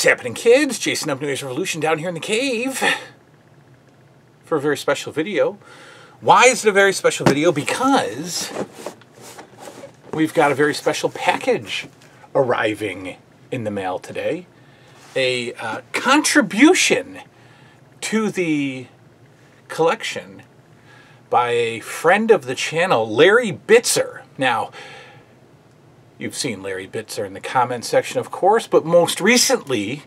What's happening, kids? Jason of New Year's Revolution down here in the cave for a very special video. Why is it a very special video? Because we've got a very special package arriving in the mail today. A contribution to the collection by a friend of the channel, Larry Bitzer. Now, you've seen Larry Bitzer in the comment section, of course, but most recently,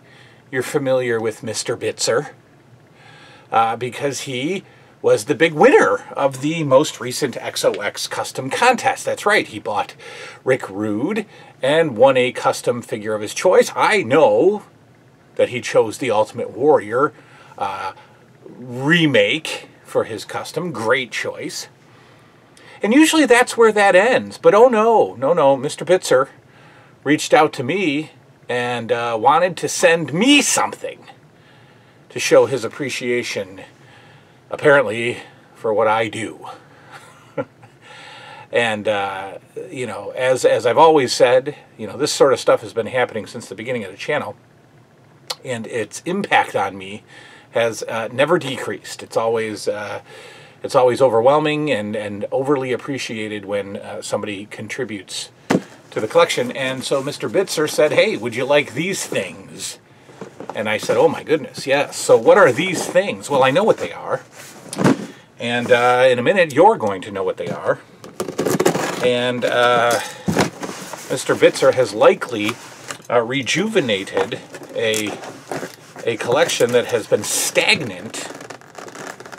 you're familiar with Mr. Bitzer because he was the big winner of the most recent XOX custom contest. That's right, he bought Rick Rude and won a custom figure of his choice. I know that he chose the Ultimate Warrior remake for his custom. Great choice. And usually that's where that ends. But oh no, Mr. Bitzer reached out to me and wanted to send me something to show his appreciation, apparently, for what I do. And, you know, as I've always said, you know, this sort of stuff has been happening since the beginning of the channel. And its impact on me has never decreased. It's always overwhelming and overly appreciated when somebody contributes to the collection. And so Mr. Bitzer said, hey, would you like these things? And I said, oh my goodness, yes. So what are these things? Well, I know what they are. And in a minute, you're going to know what they are. And Mr. Bitzer has likely rejuvenated a collection that has been stagnant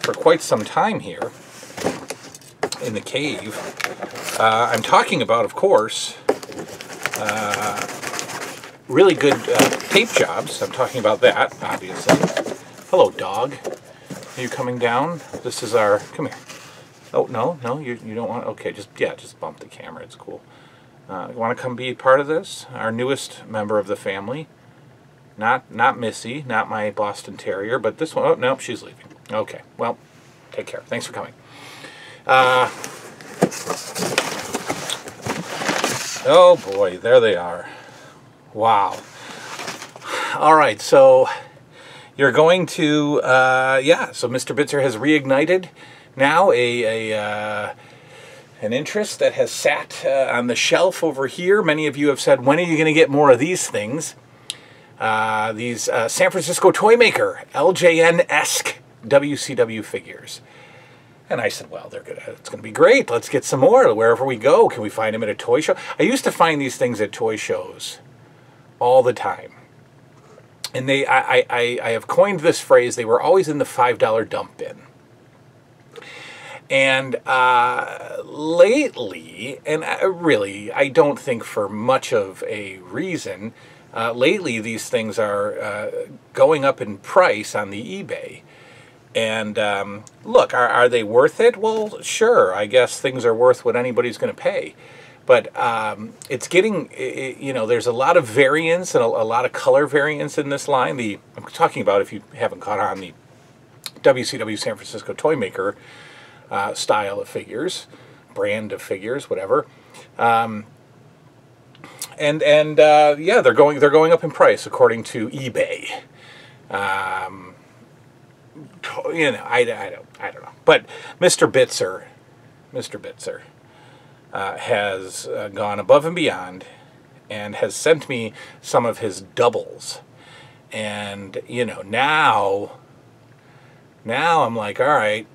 for quite some time here in the cave. I'm talking about, of course, really good tape jobs. I'm talking about that, obviously. Hello, dog. Are you coming down? This is our... Come here. Oh, no, you don't want... Okay, just bump the camera. It's cool. You want to come be part of this? Our newest member of the family. Not Missy, not my Boston Terrier, but this one... Oh, nope, she's leaving. Okay, well, take care. Thanks for coming. Oh boy, there they are. Wow. All right, so you're going to, yeah, so Mr. Bitzer has reignited now an interest that has sat on the shelf over here. Many of you have said, when are you going to get more of these things? These San Francisco toy maker, LJN-esque WCW figures. And I said, well, it's going to be great. Let's get some more wherever we go. Can we find them at a toy show? I used to find these things at toy shows all the time. And I have coined this phrase, they were always in the $5 dump bin. And lately, and really, I don't think for much of a reason, lately these things are going up in price on the eBay. And look, are they worth it? Well, sure, I guess things are worth what anybody's going to pay. But it's getting, you know, there's a lot of variance and a lot of color variance in this line. I'm talking about, if you haven't caught on, the WCW San Francisco Toy Maker style of figures, brand of figures, whatever. Yeah, they're going up in price according to eBay. You know, I don't know. But Mr. Bitzer has gone above and beyond and has sent me some of his doubles. And, you know, now I'm like, all right,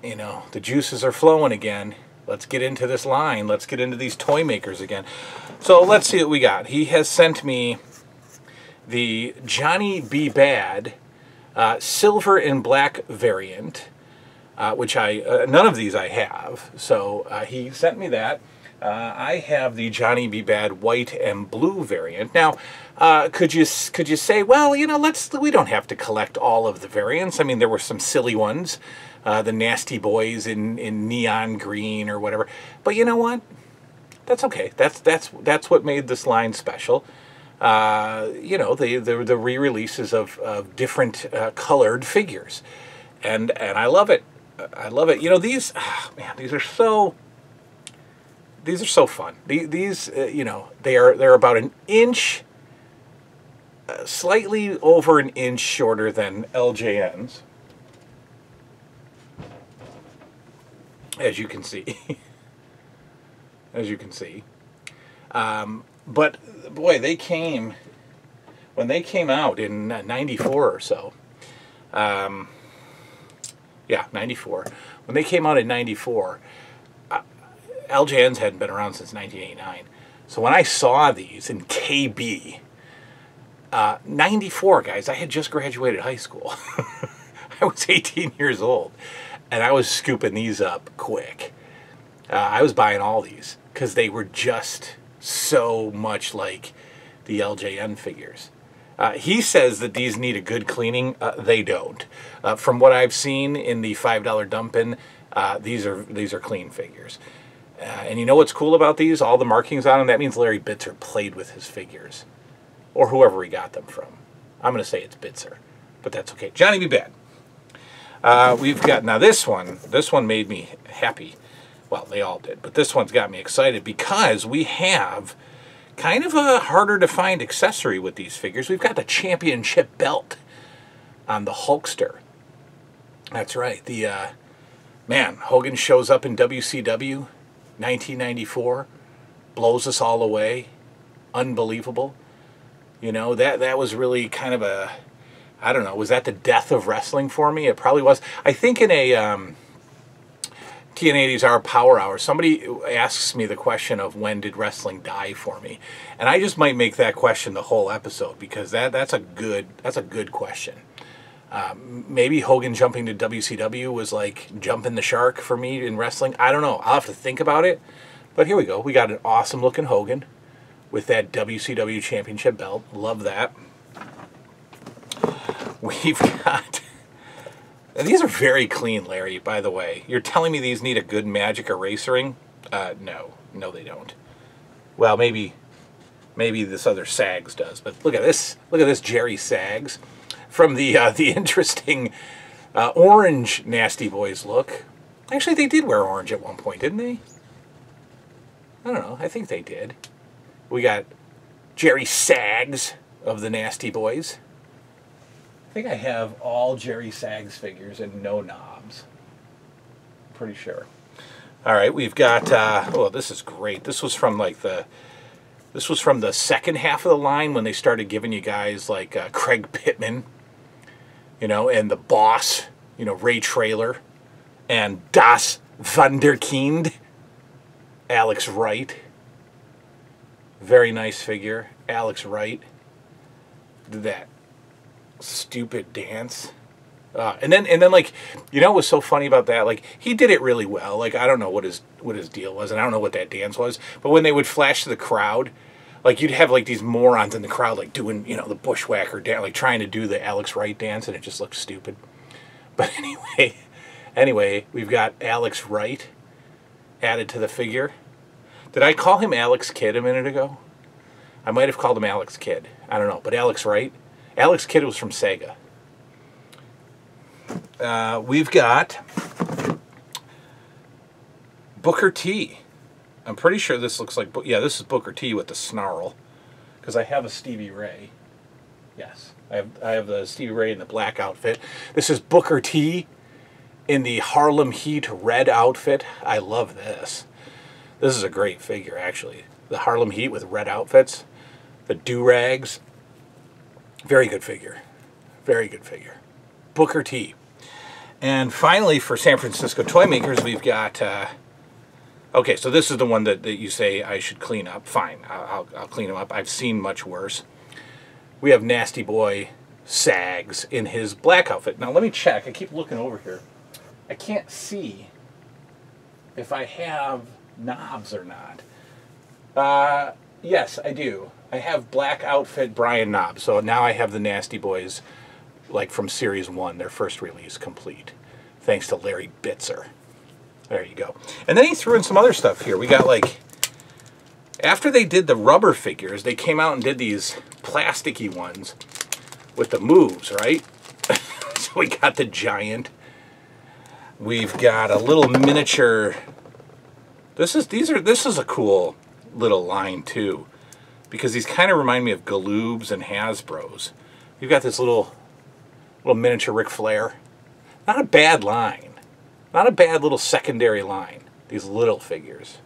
you know, the juices are flowing again. Let's get into this line. Let's get into these toy makers again. So let's see what we got. He has sent me the Johnny B. Bad silver and black variant, which none of these I have. So he sent me that. I have the Johnny B. Bad white and blue variant. Now, could you say, well, you know, we don't have to collect all of the variants. I mean, there were some silly ones, the Nasty Boys in neon green or whatever. But you know what? That's okay. That's what made this line special. You know, the re-releases of different colored figures, and I love it. I love it. You know, these, man, these are so fun. These you know, they're about an inch slightly over an inch shorter than LJN's, as you can see. As you can see. But boy, when they came out in 94 or so. Yeah, 94. When they came out in 94, LJNs hadn't been around since 1989. So when I saw these in KB, 94, guys, I had just graduated high school. I was 18 years old, and I was scooping these up quick. I was buying all these because they were just so much like the LJN figures. He says that these need a good cleaning. They don't. From what I've seen in the $5 dump-in, these are clean figures. And you know what's cool about these? All the markings on them, that means Larry Bitzer played with his figures. Or whoever he got them from. I'm going to say it's Bitzer. But that's okay. Johnny B. Bad. We've got, now this one made me happy. Well, they all did. But this one's got me excited because we have kind of a harder to find accessory with these figures. We've got the championship belt on the Hulkster. That's right. Man, Hogan shows up in WCW, 1994, blows us all away. Unbelievable. You know, that was really kind of a, I don't know, was that the death of wrestling for me? It probably was. I think in a TN80's Our Power Hour, somebody asks me the question of when did wrestling die for me, and I just might make that question the whole episode because that's a good question. Maybe Hogan jumping to WCW was like jumping the shark for me in wrestling. I don't know. I'll have to think about it. But here we go. We got an awesome looking Hogan with that WCW championship belt. Love that. We've got. And these are very clean, Larry, by the way. You're telling me these need a good magic erasering? No. No, they don't. Well, maybe this other Sags does. But look at this. Look at this Jerry Sags. From the interesting orange Nasty Boys look. Actually, they did wear orange at one point, didn't they? I don't know. I think they did. We got Jerry Sags of the Nasty Boys. I think I have all Jerry Sags figures and no knobs. Pretty sure. All right, we've got. Oh, this is great. This was from like This was from the second half of the line when they started giving you guys like Craig Pittman, you know, and the Boss, you know, Ray Traylor, and Das Wunderkind, Alex Wright. Very nice figure, Alex Wright. Did that stupid dance. And then like, you know what was so funny about that? Like, he did it really well. Like, I don't know what his deal was, and I don't know what that dance was. But when they would flash to the crowd, like, you'd have like these morons in the crowd, like doing, you know, the bushwhacker dance, like trying to do the Alex Wright dance, and it just looked stupid. But anyway, we've got Alex Wright added to the figure. Did I call him Alex Kidd a minute ago? I might have called him Alex Kidd. I don't know. But Alex Wright? Alex Kidd was from Sega. We've got Booker T. I'm pretty sure this looks like... Yeah, this is Booker T with the snarl. Because I have a Stevie Ray. Yes. I have the Stevie Ray in the black outfit. This is Booker T in the Harlem Heat red outfit. I love this. This is a great figure, actually. The Harlem Heat with red outfits. The do-rags. Very good figure. Very good figure. Booker T. And finally, for San Francisco Toy Makers, we've got... okay, so this is the one that you say I should clean up. Fine, I'll clean him up. I've seen much worse. We have Nasty Boy Sags in his black outfit. Now, let me check. I keep looking over here. I can't see if I have knobs or not. Yes, I do. I have black outfit Brian knobs. So now I have the Nasty Boys, like from Series 1, their first release, complete. Thanks to Larry Bitzer. There you go. And then he threw in some other stuff here. We got like, after they did the rubber figures, they came out and did these plasticky ones with the moves, right? So we got the Giant. We've got a little miniature. This is a cool little line too. because these kind of remind me of Galoobs and Hasbros. You've got this little miniature Ric Flair. Not a bad line. Not a bad little secondary line. These little figures.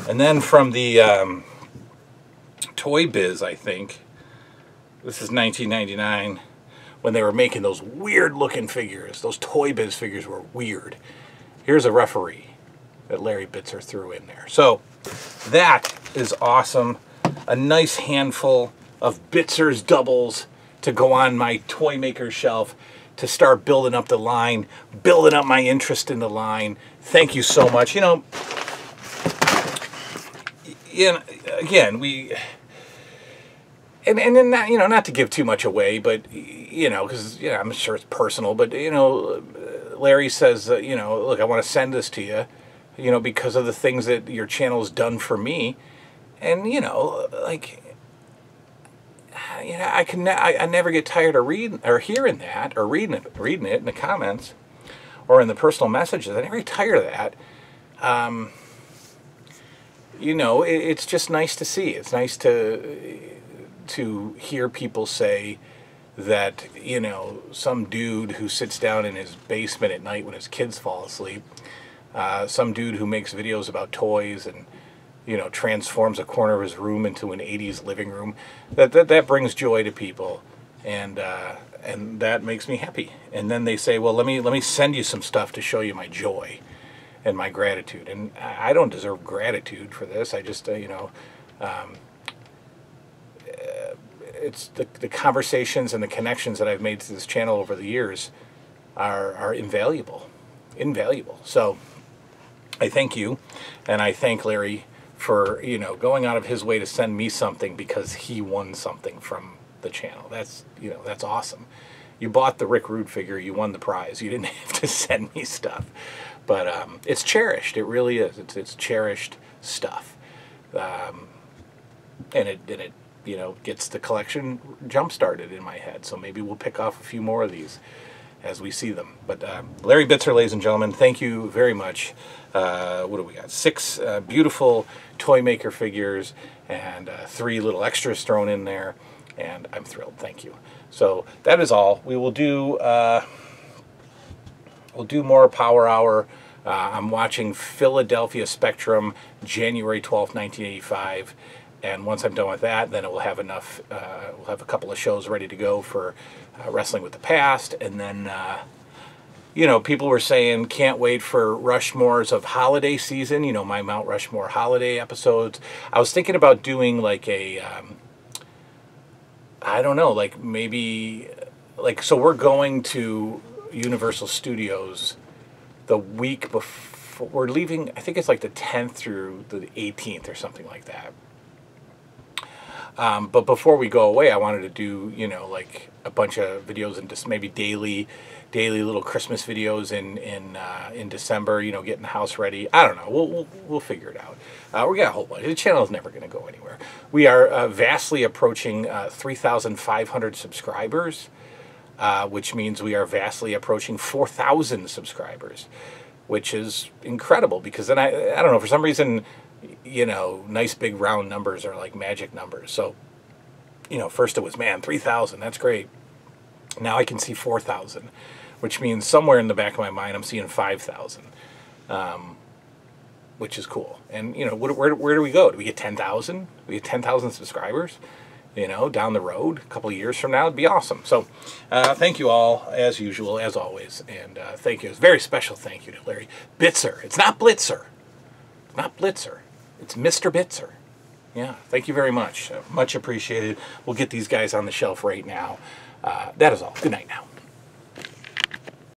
And then from the Toy Biz, I think, this is 1999, when they were making those weird looking figures. Those Toy Biz figures were weird. Here's a referee that Larry Bitzer threw in there. So that is awesome. A nice handful of Bitzer's doubles to go on my toy maker shelf to start building up the line, building up my interest in the line. Thank you so much. You know, again, and not, you know, not to give too much away, but you know, because I'm sure it's personal, but you know, Larry says, you know, look, I want to send this to you, you know, because of the things that your channel has done for me, and you know, like, you know, I never get tired of reading or hearing that or reading it in the comments or in the personal messages. I never get tired of that. You know, it's just nice to see. It's nice to hear people say that, you know, some dude who sits down in his basement at night when his kids fall asleep, some dude who makes videos about toys and, you know, transforms a corner of his room into an 80s living room, that brings joy to people, and that makes me happy. And then they say, well, let me send you some stuff to show you my joy and my gratitude. And I don't deserve gratitude for this. I just, you know, it's the conversations and the connections that I've made to this channel over the years are invaluable. So I thank you, and I thank Larry for, you know, going out of his way to send me something because he won something from the channel. That's, you know, that's awesome. You bought the Rick Rude figure, you won the prize. You didn't have to send me stuff. But it's cherished. It really is. It's cherished stuff. And it you know, gets the collection jump-started in my head. So maybe we'll pick off a few more of these as we see them. But Larry Bitzer, ladies and gentlemen, thank you very much. What do we got? 6 beautiful toy maker figures and 3 little extras thrown in there, and I'm thrilled. Thank you. So that is all. We will do more Power Hour. I'm watching Philadelphia Spectrum, January 12th, 1985. And once I'm done with that, then it will have enough. We'll have a couple of shows ready to go for Wrestling with the Past, and then you know, people were saying can't wait for Rushmore's of holiday season. You know, my Mount Rushmore holiday episodes. I was thinking about doing like a, I don't know, like maybe, like, so we're going to Universal Studios the week before. We're leaving, I think it's like the 10th through the 18th or something like that. But before we go away, I wanted to do, you know, like a bunch of videos and just maybe daily little Christmas videos in December. You know, getting the house ready. I don't know. We'll figure it out. We got a whole bunch. The channel is never going to go anywhere. We are vastly approaching 3,500 subscribers, which means we are vastly approaching 4,000 subscribers, which is incredible. Because then I don't know, for some reason, you know, nice big round numbers are like magic numbers. So, you know, first it was, man, 3,000, that's great. Now I can see 4,000, which means somewhere in the back of my mind I'm seeing 5,000, which is cool. And, you know, where do we go? Do we get 10,000? We get 10,000 subscribers, you know, down the road, a couple of years from now? It'd be awesome. So thank you all, as usual, as always. And thank you. It's a very special thank you to Larry Bitzer. It's not Blitzer. It's not Blitzer. It's Mr. Bitzer. Yeah, thank you very much. Much appreciated. We'll get these guys on the shelf right now. That is all. Good night now.